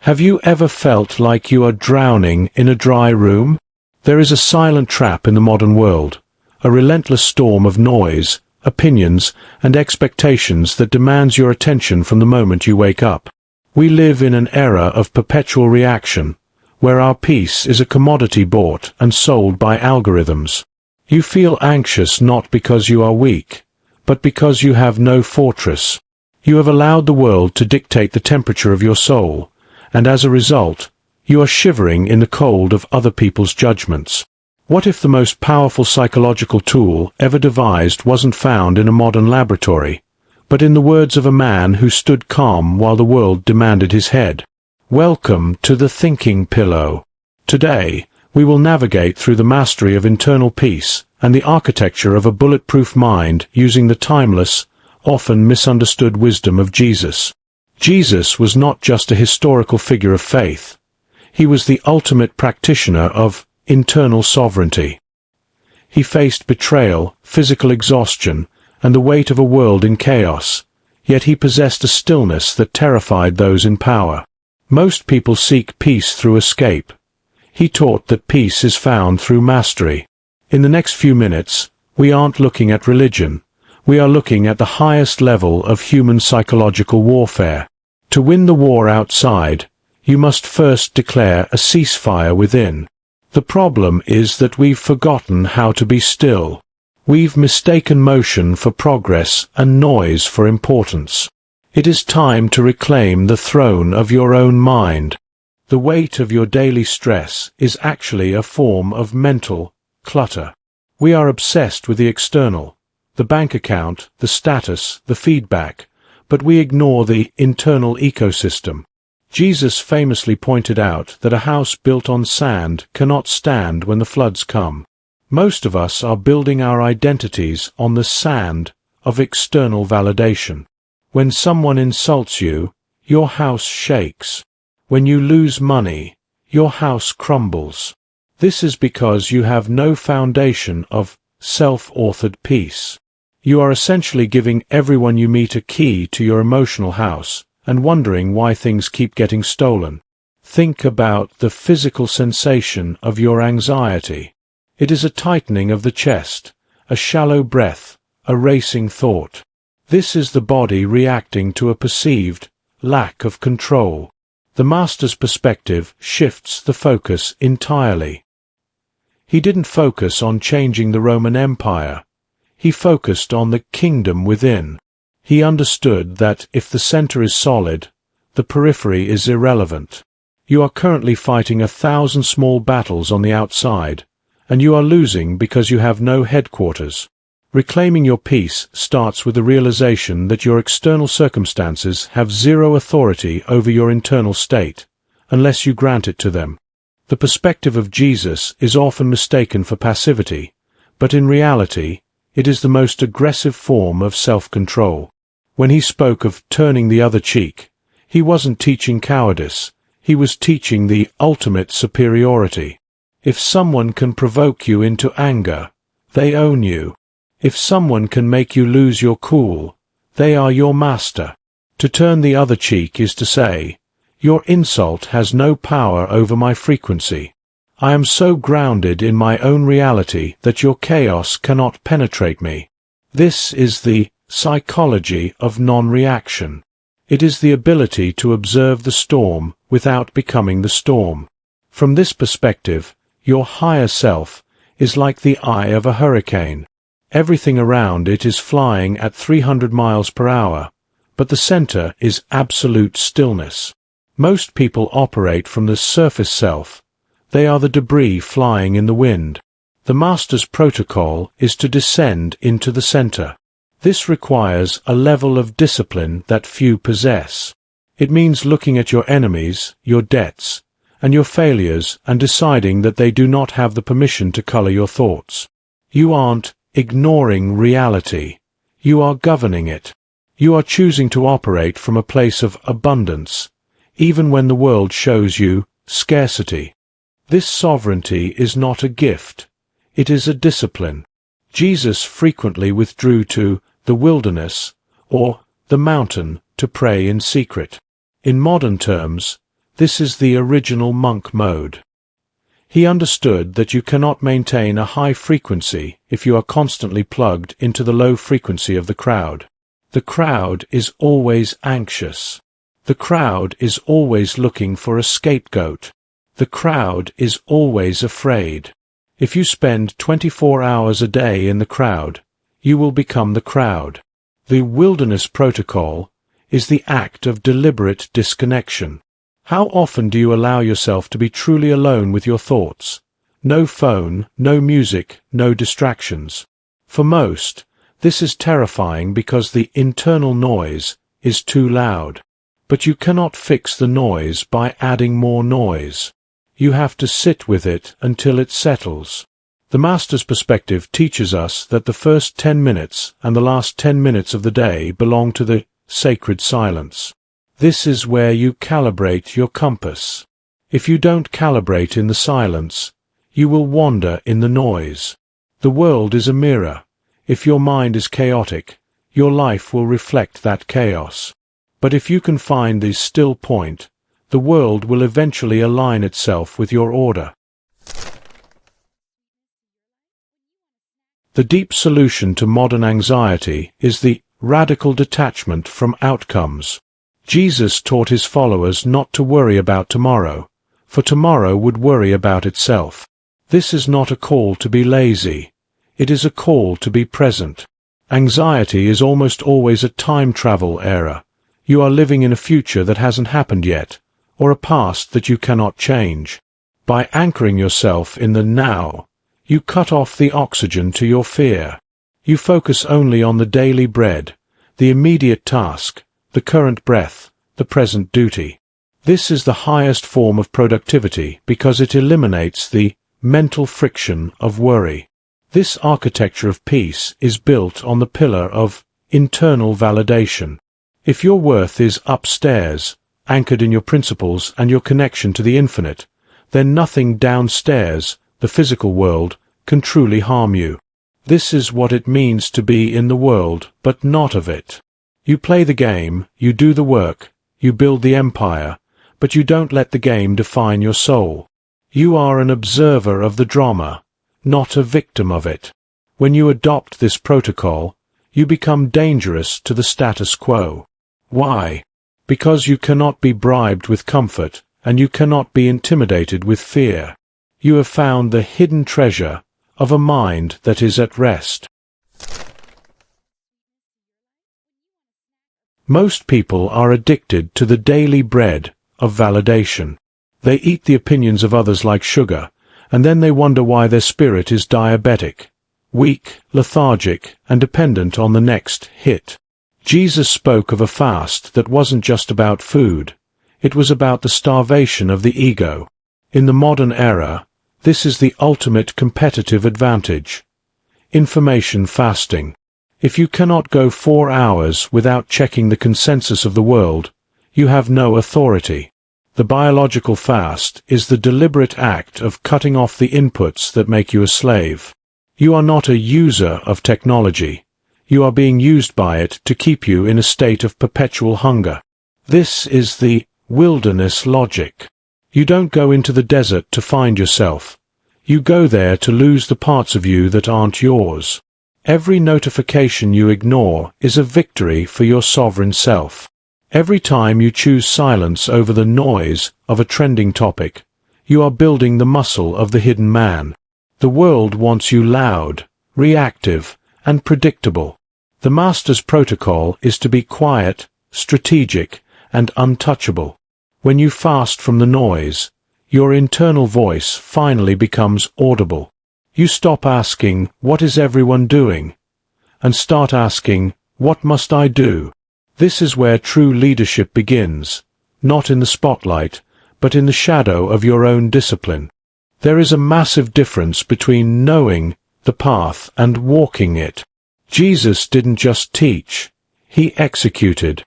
Have you ever felt like you are drowning in a dry room? There is a silent trap in the modern world, a relentless storm of noise, opinions, and expectations that demands your attention from the moment you wake up. We live in an era of perpetual reaction, where our peace is a commodity bought and sold by algorithms. You feel anxious not because you are weak, but because you have no fortress. You have allowed the world to dictate the temperature of your soul, and as a result, you are shivering in the cold of other people's judgments. What if the most powerful psychological tool ever devised wasn't found in a modern laboratory, but in the words of a man who stood calm while the world demanded his head? Welcome to the Thinking Pillow. Today, we will navigate through the mastery of internal peace and the architecture of a bulletproof mind using the timeless, often misunderstood wisdom of Jesus. Jesus was not just a historical figure of faith. He was the ultimate practitioner of internal sovereignty. He faced betrayal, physical exhaustion, and the weight of a world in chaos, yet he possessed a stillness that terrified those in power. Most people seek peace through escape. He taught that peace is found through mastery. In the next few minutes, we aren't looking at religion. We are looking at the highest level of human psychological warfare. To win the war outside, you must first declare a ceasefire within. The problem is that we've forgotten how to be still. We've mistaken motion for progress and noise for importance. It is time to reclaim the throne of your own mind. The weight of your daily stress is actually a form of mental clutter. We are obsessed with the external, the bank account, the status, the feedback, but we ignore the internal ecosystem. Jesus famously pointed out that a house built on sand cannot stand when the floods come. Most of us are building our identities on the sand of external validation. When someone insults you, your house shakes. When you lose money, your house crumbles. This is because you have no foundation of self-authored peace. You are essentially giving everyone you meet a key to your emotional house and wondering why things keep getting stolen. Think about the physical sensation of your anxiety. It is a tightening of the chest, a shallow breath, a racing thought. This is the body reacting to a perceived lack of control. The master's perspective shifts the focus entirely. He didn't focus on changing the Roman Empire. He focused on the kingdom within. He understood that if the center is solid, the periphery is irrelevant. You are currently fighting 1,000 small battles on the outside, and you are losing because you have no headquarters. Reclaiming your peace starts with the realization that your external circumstances have zero authority over your internal state, unless you grant it to them. The perspective of Jesus is often mistaken for passivity, but in reality, it is the most aggressive form of self-control. When he spoke of turning the other cheek, he wasn't teaching cowardice, he was teaching the ultimate superiority. If someone can provoke you into anger, they own you. If someone can make you lose your cool, they are your master. To turn the other cheek is to say, your insult has no power over my frequency. I am so grounded in my own reality that your chaos cannot penetrate me. This is the psychology of non-reaction. It is the ability to observe the storm without becoming the storm. From this perspective, your higher self is like the eye of a hurricane. Everything around it is flying at 300 miles per hour, but the center is absolute stillness. Most people operate from the surface self. They are the debris flying in the wind. The master's protocol is to descend into the center. This requires a level of discipline that few possess. It means looking at your enemies, your debts, and your failures and deciding that they do not have the permission to color your thoughts. You aren't ignoring reality. You are governing it. You are choosing to operate from a place of abundance, even when the world shows you scarcity. This sovereignty is not a gift. It is a discipline. Jesus frequently withdrew to the wilderness or the mountain to pray in secret. In modern terms, This is the original monk mode. He understood that you cannot maintain a high frequency if you are constantly plugged into the low frequency of the crowd. The crowd is always anxious. The crowd is always looking for a scapegoat. The crowd is always afraid. If you spend 24 hours a day in the crowd, you will become the crowd. The wilderness protocol is the act of deliberate disconnection. How often do you allow yourself to be truly alone with your thoughts? No phone, no music, no distractions. For most, this is terrifying because the internal noise is too loud. But you cannot fix the noise by adding more noise. You have to sit with it until it settles. The Master's perspective teaches us that the first 10 minutes and the last 10 minutes of the day belong to the sacred silence. This is where you calibrate your compass. If you don't calibrate in the silence, you will wander in the noise. The world is a mirror. If your mind is chaotic, your life will reflect that chaos. But if you can find the still point, the world will eventually align itself with your order. The deep solution to modern anxiety is the radical detachment from outcomes. Jesus taught his followers not to worry about tomorrow, for tomorrow would worry about itself. This is not a call to be lazy. It is a call to be present. Anxiety is almost always a time travel error. You are living in a future that hasn't happened yet, or a past that you cannot change. By anchoring yourself in the now, you cut off the oxygen to your fear. You focus only on the daily bread, the immediate task, the current breath, the present duty. This is the highest form of productivity because it eliminates the mental friction of worry. This architecture of peace is built on the pillar of internal validation. If your worth is upstairs, anchored in your principles and your connection to the infinite, then nothing downstairs, the physical world, can truly harm you. This is what it means to be in the world, but not of it. You play the game, you do the work, you build the empire, but you don't let the game define your soul. You are an observer of the drama, not a victim of it. When you adopt this protocol, you become dangerous to the status quo. Why? Because you cannot be bribed with comfort, and you cannot be intimidated with fear. You have found the hidden treasure of a mind that is at rest. Most people are addicted to the daily bread of validation. They eat the opinions of others like sugar, and then they wonder why their spirit is diabetic, weak, lethargic, and dependent on the next hit. Jesus spoke of a fast that wasn't just about food. It was about the starvation of the ego. In the modern era, this is the ultimate competitive advantage. Information fasting. If you cannot go 4 hours without checking the consensus of the world, you have no authority. The biological fast is the deliberate act of cutting off the inputs that make you a slave. You are not a user of technology. You are being used by it to keep you in a state of perpetual hunger. This is the wilderness logic. You don't go into the desert to find yourself. You go there to lose the parts of you that aren't yours. Every notification you ignore is a victory for your sovereign self. Every time you choose silence over the noise of a trending topic, you are building the muscle of the hidden man. The world wants you loud, reactive, and predictable. The Master's protocol is to be quiet, strategic, and untouchable. When you fast from the noise, your internal voice finally becomes audible. You stop asking, "What is everyone doing?" and start asking, "What must I do?" This is where true leadership begins, not in the spotlight, but in the shadow of your own discipline. There is a massive difference between knowing the path and walking it. Jesus didn't just teach, he executed.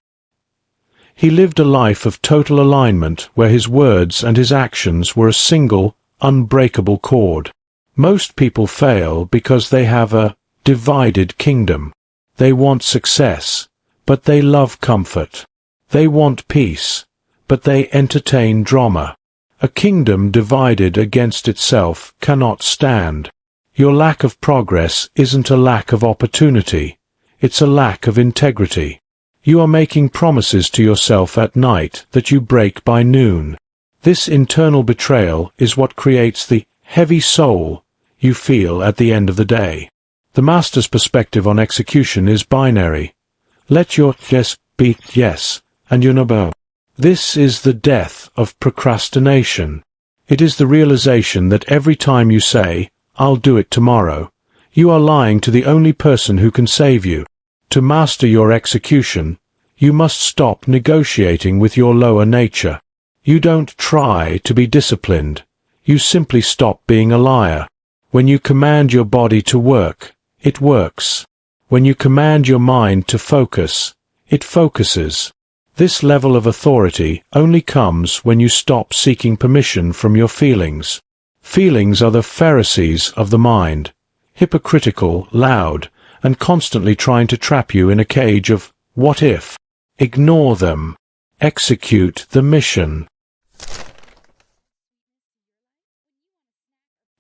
He lived a life of total alignment where his words and his actions were a single, unbreakable cord. Most people fail because they have a divided kingdom. They want success, but they love comfort. They want peace, but they entertain drama. A kingdom divided against itself cannot stand. Your lack of progress isn't a lack of opportunity, it's a lack of integrity. You are making promises to yourself at night that you break by noon. This internal betrayal is what creates the heavy soul you feel at the end of the day. The master's perspective on execution is binary. Let your yes be yes, and your no. This is the death of procrastination. It is the realization that every time you say, "I'll do it tomorrow," you are lying to the only person who can save you. To master your execution, you must stop negotiating with your lower nature. You don't try to be disciplined. You simply stop being a liar. When you command your body to work, it works. When you command your mind to focus, it focuses. This level of authority only comes when you stop seeking permission from your feelings. Feelings are the Pharisees of the mind, hypocritical, loud, and constantly trying to trap you in a cage of what if. Ignore them. Execute the mission.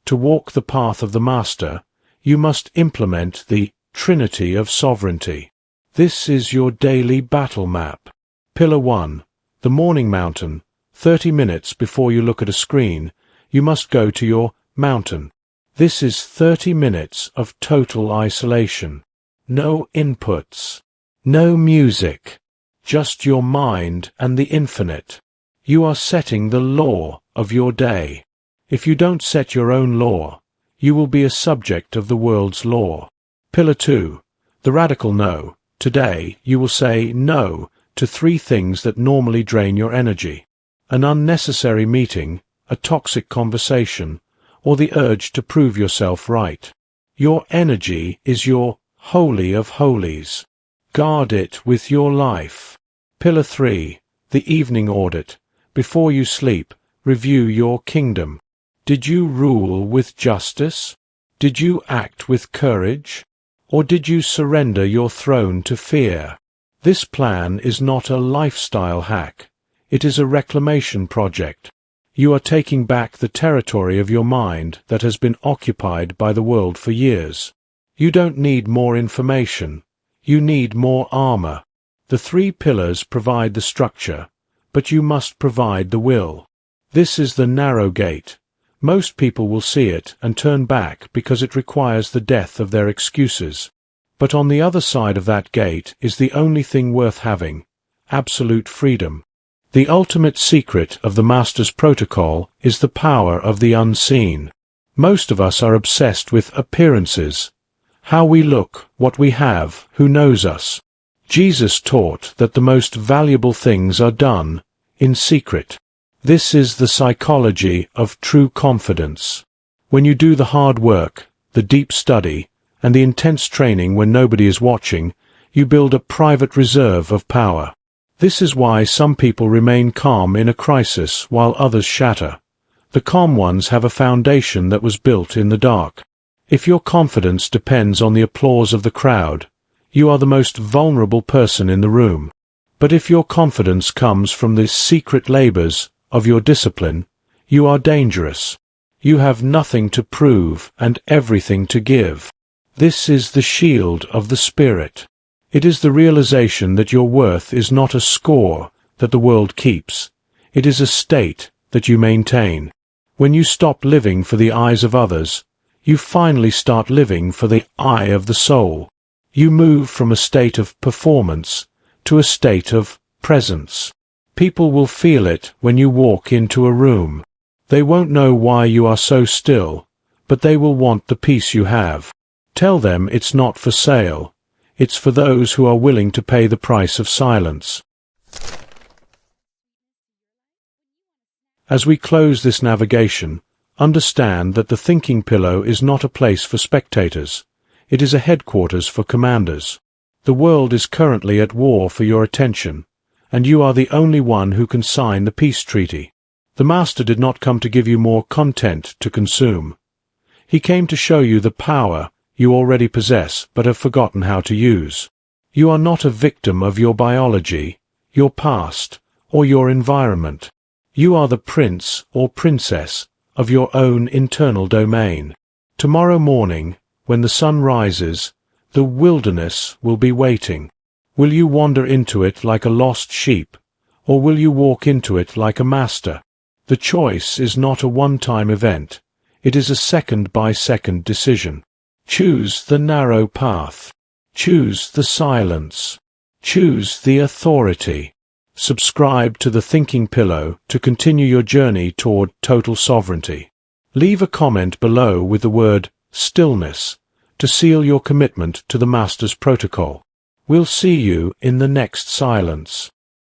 To walk the path of the Master, you must implement the Trinity of Sovereignty. This is your daily battle map. Pillar 1. The morning mountain. 30 minutes before you look at a screen, you must go to your mountain. This is 30 minutes of total isolation. No inputs. No music. Just your mind and the infinite. You are setting the law of your day. If you don't set your own law, you will be a subject of the world's law. Pillar 2. The radical no. Today, you will say no to 3 things that normally drain your energy. An unnecessary meeting, a toxic conversation, or the urge to prove yourself right. Your energy is your holy of holies. Guard it with your life. Pillar 3. The evening audit. Before you sleep, review your kingdom. Did you rule with justice? Did you act with courage? Or did you surrender your throne to fear? This plan is not a lifestyle hack. It is a reclamation project. You are taking back the territory of your mind that has been occupied by the world for years. You don't need more information. You need more armor. The 3 pillars provide the structure, but you must provide the will. This is the narrow gate. Most people will see it and turn back because it requires the death of their excuses. But on the other side of that gate is the only thing worth having: absolute freedom. The ultimate secret of the Master's protocol is the power of the unseen. Most of us are obsessed with appearances. How we look, what we have, who knows us. Jesus taught that the most valuable things are done in secret. This is the psychology of true confidence. When you do the hard work, the deep study, and the intense training when nobody is watching, you build a private reserve of power. This is why some people remain calm in a crisis while others shatter. The calm ones have a foundation that was built in the dark. If your confidence depends on the applause of the crowd, you are the most vulnerable person in the room. But if your confidence comes from the secret labors of your discipline, you are dangerous. You have nothing to prove and everything to give. This is the shield of the spirit. It is the realization that your worth is not a score that the world keeps. It is a state that you maintain. When you stop living for the eyes of others, you finally start living for the eye of the soul. You move from a state of performance to a state of presence. People will feel it when you walk into a room. They won't know why you are so still, but they will want the peace you have. Tell them it's not for sale. It's for those who are willing to pay the price of silence. As we close this navigation, understand that the thinking pillow is not a place for spectators. It is a headquarters for commanders. The world is currently at war for your attention, and you are the only one who can sign the peace treaty. The Master did not come to give you more content to consume. He came to show you the power you already possess but have forgotten how to use. You are not a victim of your biology, your past, or your environment. You are the prince or princess of your own internal domain. Tomorrow morning, when the sun rises, the wilderness will be waiting. Will you wander into it like a lost sheep, or will you walk into it like a master? The choice is not a one-time event. It is a second-by-second decision. Choose the narrow path. Choose the silence. Choose the authority. Subscribe to the Thinking Pillow to continue your journey toward total sovereignty. Leave a comment below with the word stillness to seal your commitment to the Master's protocol. We'll see you in the next silence.